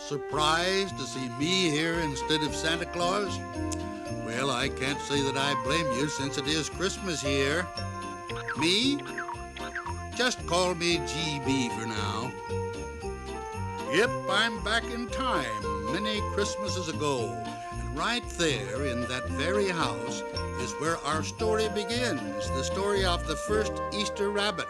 Surprised to see me here instead of Santa Claus? Well, I can't say that I blame you since it is Christmas here. Me? Just call me GB for now. Yep, I'm back in time, many Christmases ago. And right there in that very house is where our story begins, the story of the first Easter rabbit.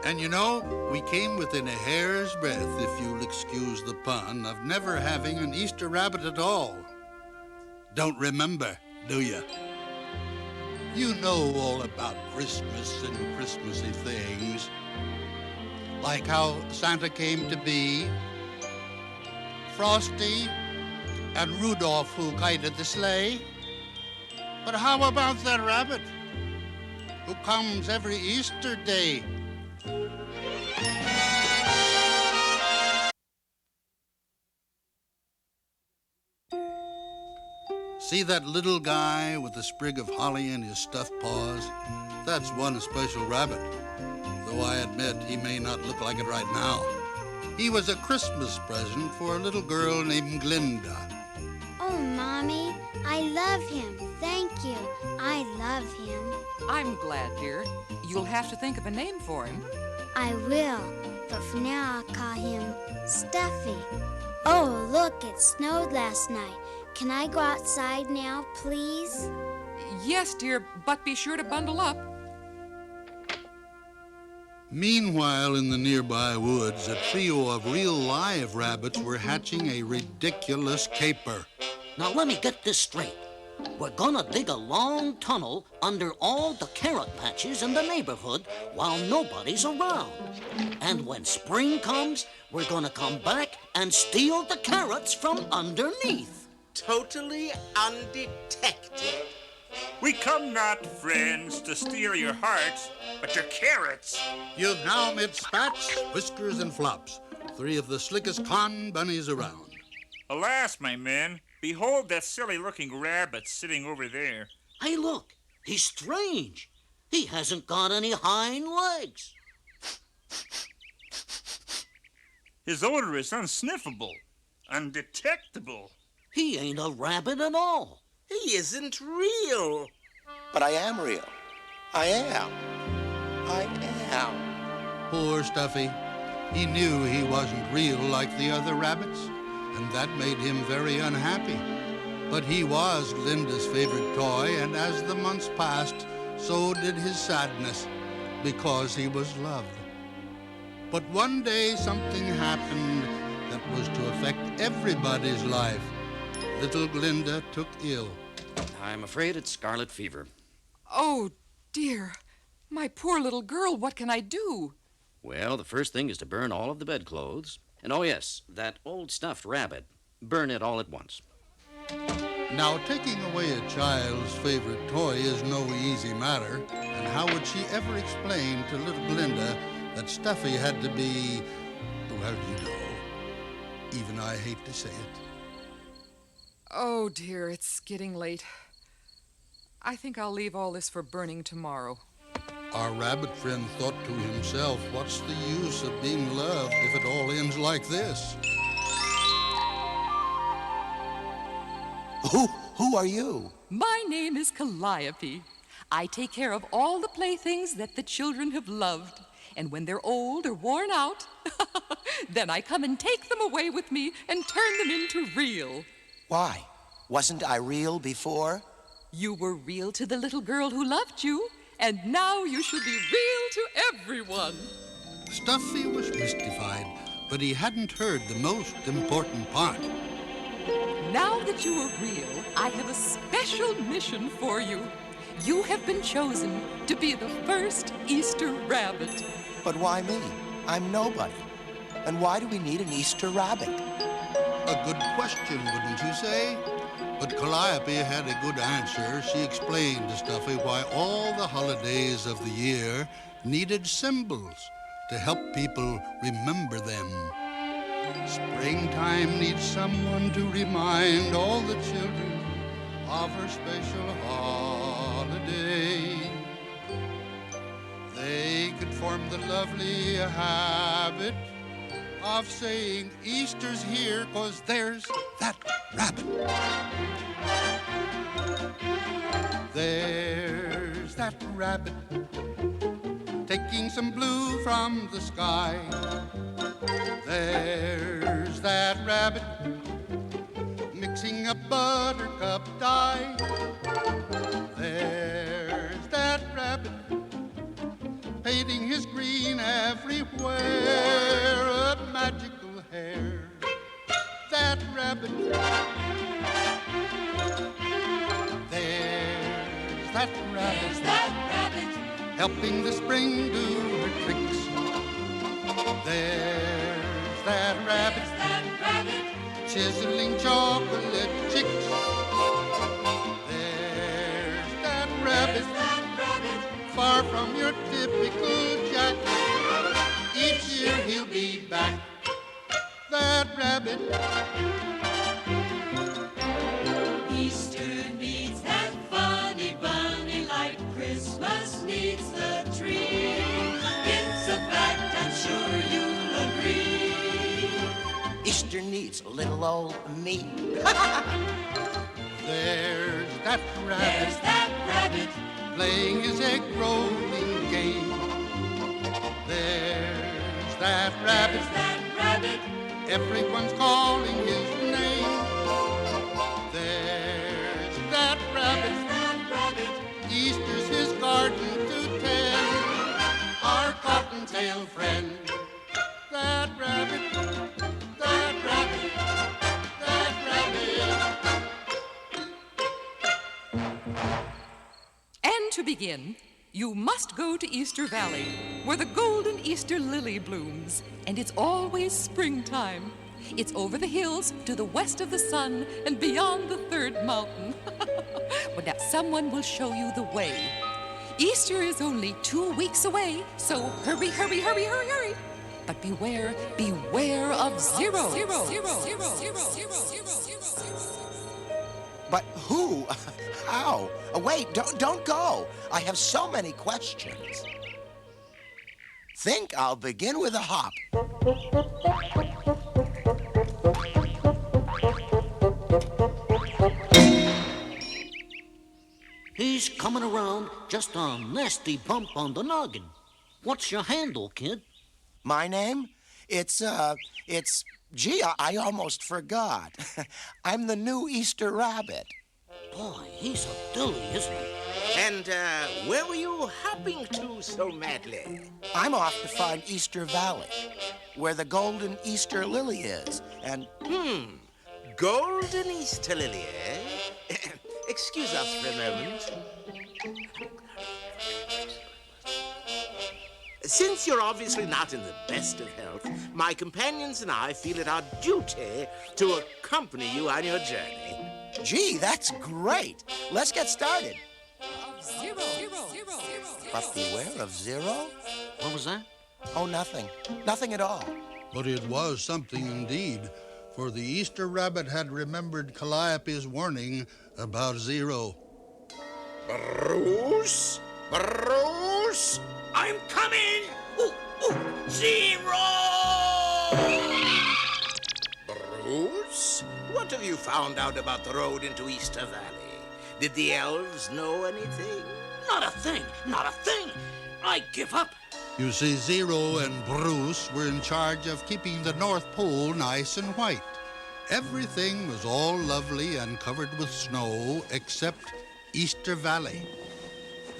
And you know, we came within a hair's breadth, if you'll excuse the pun, of never having an Easter rabbit at all. Don't remember, do you? You know all about Christmas and Christmassy things. Like how Santa came to be, Frosty, and Rudolph who guided the sleigh. But how about that rabbit who comes every Easter day? See that little guy with the sprig of holly in his stuffed paws? That's one special rabbit, though I admit he may not look like it right now. He was a Christmas present for a little girl named Glinda. Oh, Mommy, I love him. Thank you. I love him. I'm glad, dear. You'll have to think of a name for him. I will, but for now I'll call him Stuffy. Oh, look, it snowed last night. Can I go outside now, please? Yes, dear, but be sure to bundle up. Meanwhile, in the nearby woods, a trio of real live rabbits were hatching a ridiculous caper. Now let me get this straight. We're gonna dig a long tunnel under all the carrot patches in the neighborhood while nobody's around. And when spring comes, we're gonna come back and steal the carrots from underneath. Totally undetected. We come not, friends, to steal your hearts, but your carrots. You've now met Spats, Whiskers, and Flops, three of the slickest con bunnies around. Alas, my men, behold that silly-looking rabbit sitting over there. Hey, look, he's strange. He hasn't got any hind legs. His odor is unsniffable, undetectable. He ain't a rabbit at all. He isn't real. But I am real. I am. I am. Poor Stuffy. He knew he wasn't real like the other rabbits, and that made him very unhappy. But he was Glinda's favorite toy, and as the months passed, so did his sadness, because he was loved. But one day something happened that was to affect everybody's life. Little Glinda took ill. I'm afraid it's scarlet fever. Oh, dear. My poor little girl, what can I do? Well, the first thing is to burn all of the bedclothes. And oh yes, that old stuffed rabbit. Burn it all at once. Now, taking away a child's favorite toy is no easy matter. And how would she ever explain to little Glinda that Stuffy had to be, well, you know, even I hate to say it. Oh, dear, it's getting late. I think I'll leave all this for burning tomorrow. Our rabbit friend thought to himself, what's the use of being loved if it all ends like this? Who are you? My name is Calliope. I take care of all the playthings that the children have loved. And when they're old or worn out, then I come and take them away with me and turn them into real. Why? Wasn't I real before? You were real to the little girl who loved you, and now you should be real to everyone. Stuffy was mystified, but he hadn't heard the most important part. Now that you are real, I have a special mission for you. You have been chosen to be the first Easter rabbit. But why me? I'm nobody. And why do we need an Easter rabbit? A good question, wouldn't you say? But Calliope had a good answer. She explained to Stuffy why all the holidays of the year needed symbols to help people remember them. Springtime needs someone to remind all the children of her special holiday. They could form the lovely habit of saying Easter's here, 'cause there's that rabbit. There's that rabbit taking some blue from the sky. There's that rabbit mixing a buttercup dye. There's that rabbit painting his green everywhere, a magical hair. That rabbit. There's that rabbit. There's that rabbit. Helping the spring do her tricks. There's that rabbit. There's that rabbit. Chiseling chocolate chicks. There's that rabbit. There's that rabbit. Far from your typical Jack. Each year he'll be back. That rabbit. Easter needs that funny bunny like Christmas needs the tree. It's a fact, I'm sure you'll agree. Easter needs little old me. There's that rabbit. There's that rabbit. Playing his egg rolling game. There's that rabbit. There's that rabbit. Everyone's calling his name. There's that rabbit. There's that rabbit. Easter's his garden to tend. Our cottontail friend. That rabbit. That rabbit. That rabbit. And to begin, you must go to Easter Valley, where the golden Easter lily blooms, and it's always springtime. It's over the hills to the west of the sun and beyond the third mountain. Well, now someone will show you the way. Easter is only 2 weeks away, so hurry, hurry, hurry, hurry, hurry. But beware, beware of zero. But who? How? Wait, don't go. I have so many questions. Think I'll begin with a hop. He's coming around, just a nasty bump on the noggin. What's your handle, kid? My name? Gee, I almost forgot. I'm the new Easter rabbit. Boy, he's a dilly, isn't he? And where were you hopping to so madly? I'm off to find Easter Valley, where the golden Easter lily is, and... Golden Easter lily, eh? Excuse us for a moment. Since you're obviously not in the best of health, my companions and I feel it our duty to accompany you on your journey. Gee, that's great. Let's get started. Zero. But beware of zero? What was that? Oh, nothing. Nothing at all. But it was something indeed, for the Easter rabbit had remembered Calliope's warning about zero. Bruce? Bruce? I'm coming! Ooh, zero! Bruce? What have you found out about the road into Easter Valley? Did the elves know anything? Not a thing, not a thing. I give up. You see, Zero and Bruce were in charge of keeping the North Pole nice and white. Everything was all lovely and covered with snow except Easter Valley.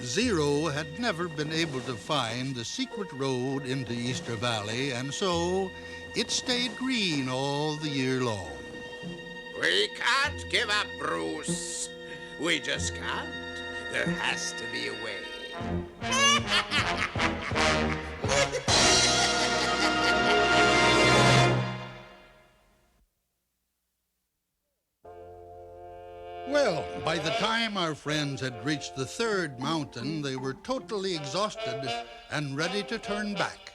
Zero had never been able to find the secret road into Easter Valley, and so it stayed green all the year long. We can't give up, Bruce. We just can't. There has to be a way. Well, by the time our friends had reached the third mountain, they were totally exhausted and ready to turn back.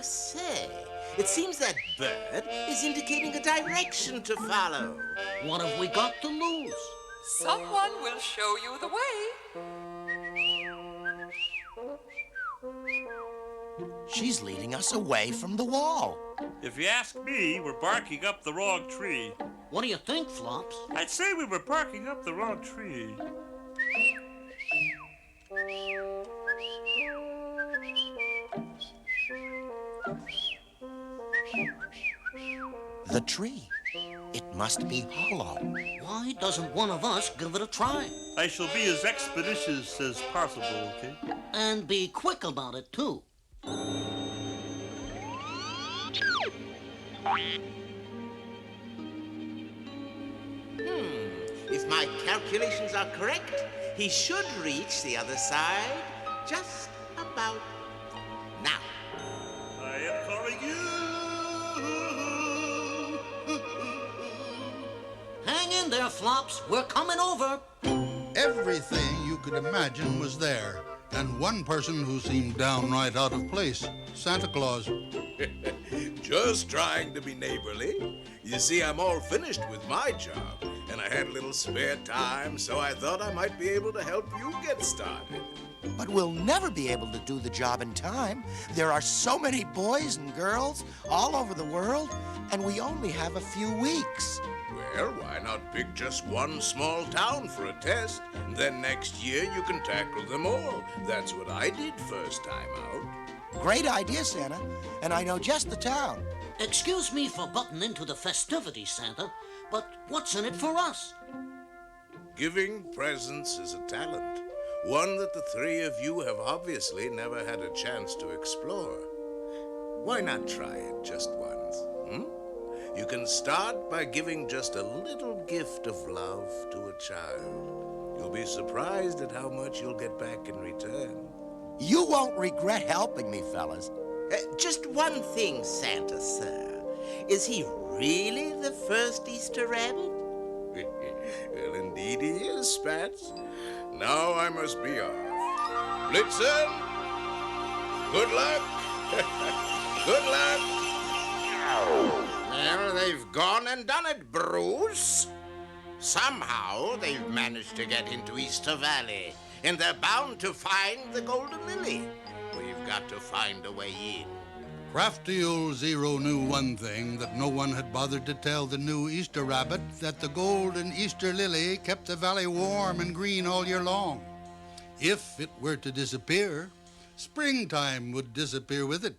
Say, it seems that bird is indicating a direction to follow. What have we got to lose? Someone will show you the way. She's leading us away from the wall. If you ask me, we're barking up the wrong tree. What do you think, Flops? I'd say we were barking up the wrong tree. The tree. It must be hollow. Why doesn't one of us give it a try? I shall be as expeditious as possible, okay? And be quick about it, too. If my calculations are correct, he should reach the other side just about now. I am calling you. Hang in there, Flops. We're coming over. Everything you could imagine was there, and one person who seemed downright out of place, Santa Claus. Just trying to be neighborly. You see, I'm all finished with my job, and I had a little spare time, so I thought I might be able to help you get started. But we'll never be able to do the job in time. There are so many boys and girls all over the world, and we only have a few weeks. Well, why not pick just one small town for a test? Then next year you can tackle them all. That's what I did first time out. Great idea, Santa, and I know just the town. Excuse me for butting into the festivities, Santa, but what's in it for us? Giving presents is a talent, one that the three of you have obviously never had a chance to explore. Why not try it just once, You can start by giving just a little gift of love to a child. You'll be surprised at how much you'll get back in return. You won't regret helping me, fellas. Just one thing, Santa, sir. Is he really the first Easter rabbit? Well, indeed he is, Spats. Now I must be off. Blitzen, good luck. Good luck. Well, they've gone and done it, Bruce. Somehow they've managed to get into Easter Valley, and they're bound to find the Golden Lily. We've got to find a way in. Crafty old Zero knew one thing that no one had bothered to tell the new Easter rabbit, that the golden Easter lily kept the valley warm and green all year long. If it were to disappear, springtime would disappear with it.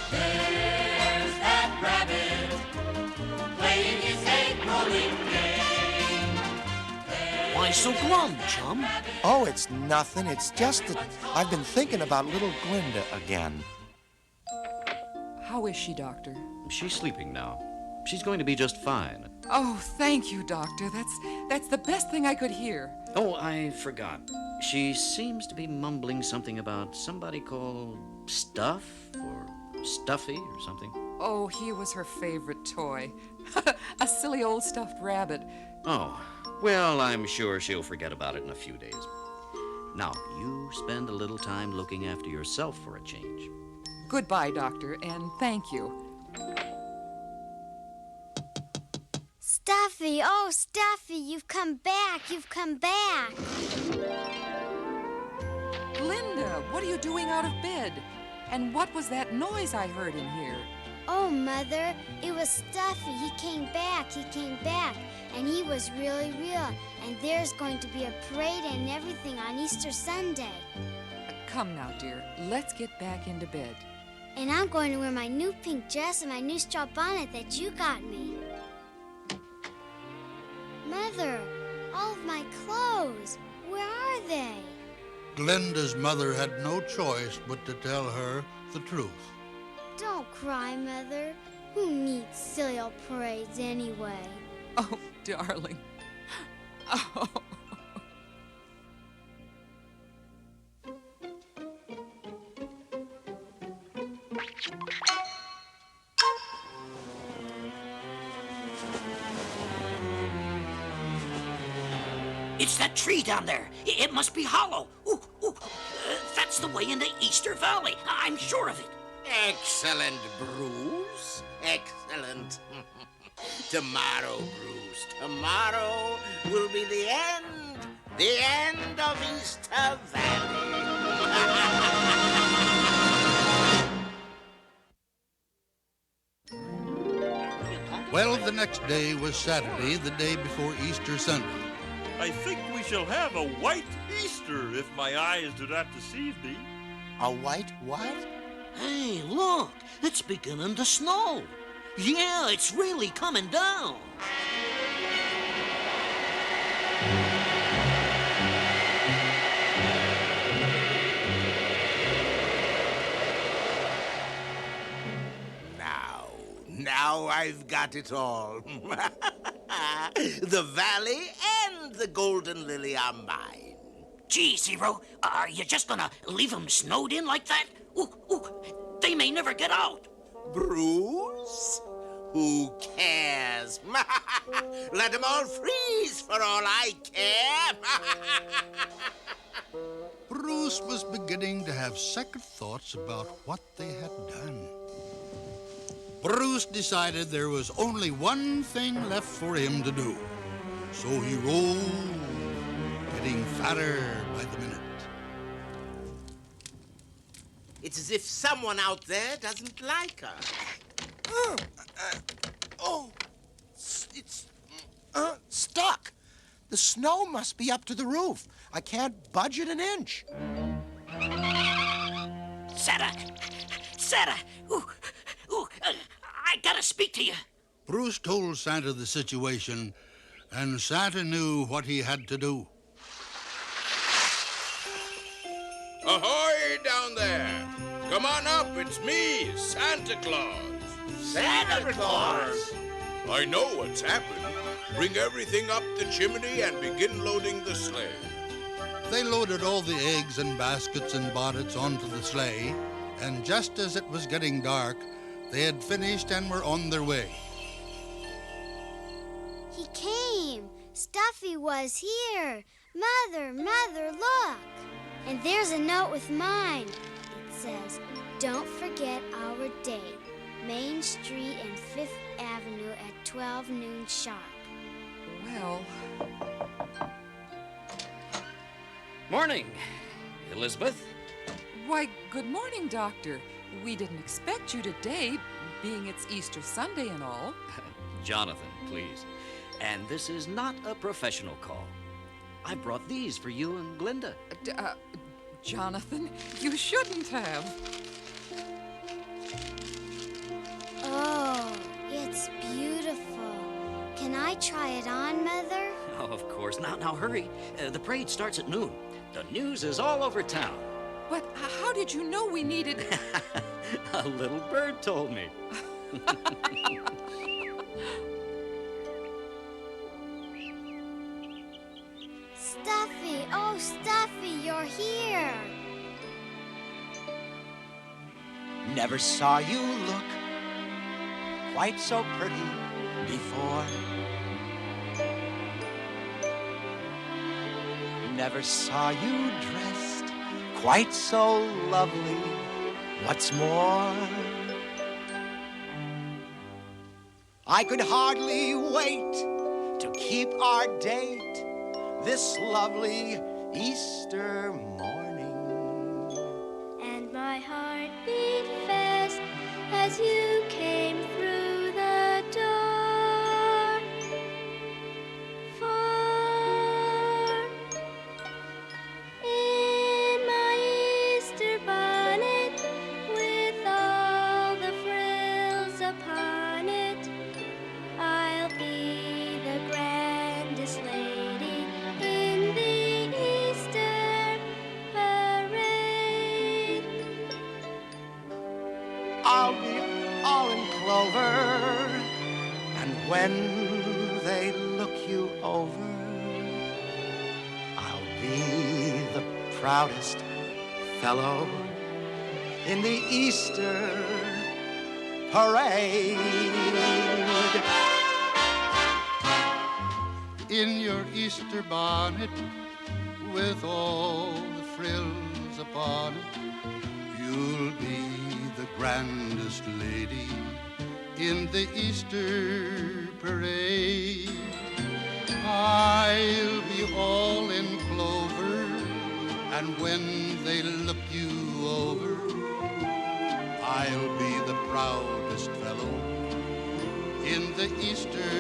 There's that rabbit playing his egg-rolling game. Why so glum, chum? Oh, it's nothing. It's just that I've been thinking about little Glinda again. How is she, Doctor? She's sleeping now. She's going to be just fine. Oh, thank you, Doctor. That's the best thing I could hear. Oh, I forgot. She seems to be mumbling something about somebody called Stuff or Stuffy or something. Oh, he was her favorite toy. A silly old stuffed rabbit. Oh, well, I'm sure she'll forget about it in a few days. Now, you spend a little time looking after yourself for a change. Goodbye, Doctor, and thank you. Stuffy, oh, Stuffy, you've come back, you've come back. Glinda, what are you doing out of bed? And what was that noise I heard in here? Oh, Mother, it was Stuffy. He came back, and he was really real. And there's going to be a parade and everything on Easter Sunday. Come now, dear, let's get back into bed. And I'm going to wear my new pink dress and my new straw bonnet that you got me. Mother, all of my clothes, where are they? Glinda's mother had no choice but to tell her the truth. Don't cry, Mother. Who needs silly old parades anyway? Oh, darling. Oh. It's that tree down there. It must be hollow. Ooh, ooh. That's the way into Easter Valley. I'm sure of it. Excellent, Bruce. Excellent. Tomorrow, Bruce, tomorrow will be the end of Easter Valley. the next day was Saturday, the day before Easter Sunday. I think we shall have a white Easter, if my eyes do not deceive me. A white what? Hey, look, it's beginning to snow. Yeah, it's really coming down. Now I've got it all. The valley and the golden lily are mine. Gee, Zero, are you just gonna leave them snowed in like that? Ooh, they may never get out. Bruce? Who cares? Let them all freeze for all I care. Bruce was beginning to have second thoughts about what they had done. Bruce decided there was only one thing left for him to do. So he rolled, getting fatter by the minute. It's as if someone out there doesn't like us. It's stuck. The snow must be up to the roof. I can't budge it an inch. Santa, I gotta speak to you. Bruce told Santa the situation, and Santa knew what he had to do. Ahoy down there! Come on up, it's me, Santa Claus. Santa Claus? I know what's happened. Bring everything up the chimney and begin loading the sleigh. They loaded all the eggs and baskets and bonnets onto the sleigh, and just as it was getting dark, they had finished and were on their way. He came. Stuffy was here. Mother, look. And there's a note with mine. It says, don't forget our date. Main Street and 5th Avenue at 12 noon sharp. Well, Morning, Elizabeth. why, good morning, Doctor. We didn't expect you today, being it's Easter Sunday and all. Jonathan, please. And this is not a professional call. I brought these for you and Glinda. Jonathan, you shouldn't have. Oh, it's beautiful. Can I try it on, Mother? Oh, of course. Now hurry. The parade starts at noon. The news is all over town. But how did you know we needed... A little bird told me. Stuffy, oh, Stuffy, you're here. Never saw you look quite so pretty before. Never saw you dressed quite so lovely. What's more, I could hardly wait to keep our date this lovely Easter morning. And my heart beat fast as you came through the door. For in my Easter bonnet, with all the frills upon it, I'll be the grandest lady in the Easter parade. I'll be all in clover, and when they look you over, I'll be the proudest fellow in the Easter parade. In your Easter bonnet, with all the frills upon it, you'll be the grandest lady in the Easter parade. I'll be all in clover, and when they look you over, I'll be the proudest fellow in the Easter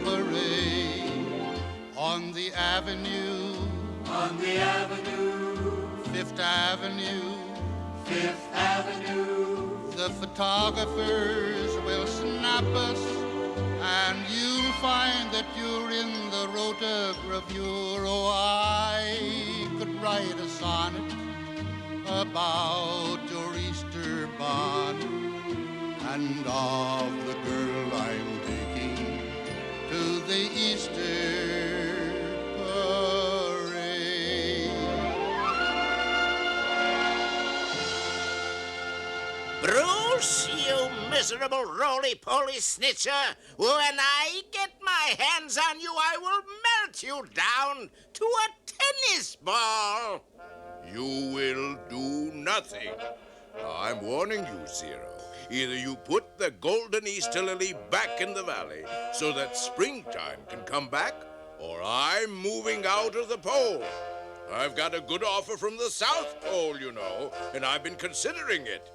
parade. On the avenue, Fifth Avenue, the photographers will snap us, and you'll find that you're in the rotogravure. Oh, I could write a sonnet about your Easter bonnet and of the girl I'm taking to the Easter parade. Bruce, you miserable roly-poly snitcher, when I get my hands on you, I will melt you down to a tennis ball. You will do nothing. I'm warning you, Zero. Either you put the golden Easter lily back in the valley so that springtime can come back, or I'm moving out of the pole. I've got a good offer from the South Pole, you know, and I've been considering it.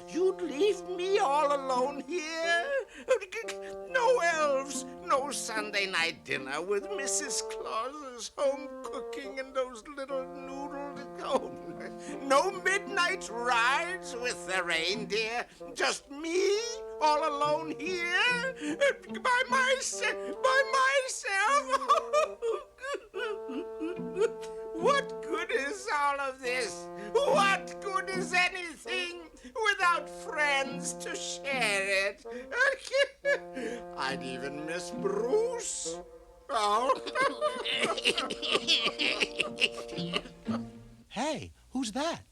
You'd leave me all alone here? No elves, no Sunday night dinner with Mrs. Claus's home cooking and those little noodles. Oh, no midnight rides with the reindeer. Just me all alone here by myself. What good is all of this? What good is anything without friends to share it? I'd even miss Bruce. Oh. Hey, who's that?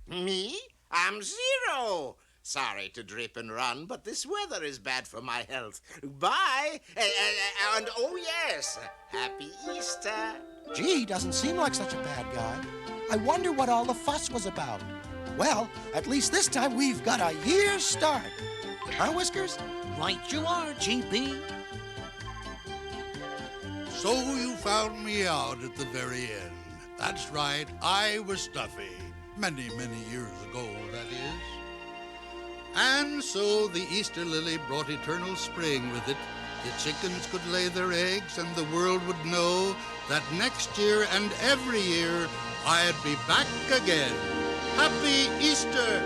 Me? I'm Zero. Sorry to drip and run, but this weather is bad for my health. Bye. And oh yes, Happy Easter. Gee, he doesn't seem like such a bad guy. I wonder what all the fuss was about. Well, at least this time we've got a year's start. Huh, Whiskers? Right you are, GP. So you found me out at the very end. That's right, I was Stuffy. Many, many years ago, that is. And so the Easter lily brought eternal spring with it. The chickens could lay their eggs, and the world would know that next year and every year I'd be back again. Happy Easter!